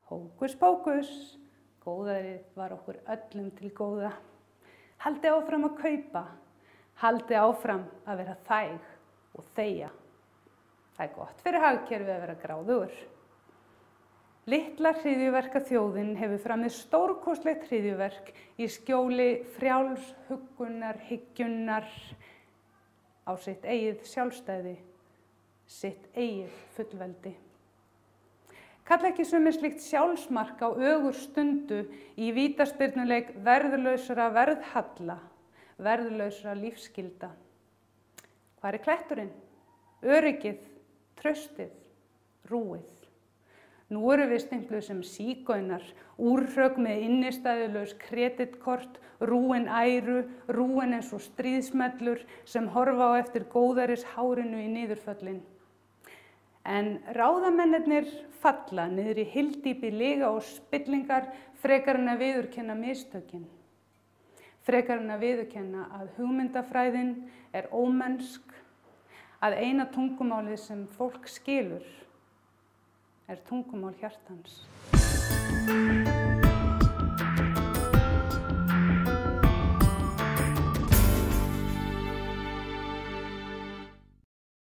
Hókus pókus, góðærið var okkur öllum til góða. Haldi áfram að kaupa, haldi áfram að vera þæg og þegja. Það er gott fyrir hagkerfið að vera gráðugur. Litla hryðjuverkaþjóðin hefur framið stórkostlegt hryðjuverk í skjóli frjálshuggunarhyggjunnar á sitt eigið sjálfstæði, sitt eigið fullveldi. Kalla ekki sumir slíkt sjálfsmark á ögurstundu í vítaspyrnuleik verðlausra verðhalla, verðlausra lífsskylda. Hvar er kletturinn? Öryggið, traustið, rúið. Nú erum við stimpluð sem sígaunar, úrhrögg með innistæðulaus kreditkort, rúin æru, rúin eins og stríðsmellur sem horfa á eftir góðæris hárinu í niðurföllin. En ráðamennirnir falla niður í hyldýpi lyga og spillingar frekar en að viðurkenna mistökin. Frekar en að viðurkenna að hugmyndafræðin er ómennsk, að eina tungumálið sem fólk skilur er tungumál hjartans.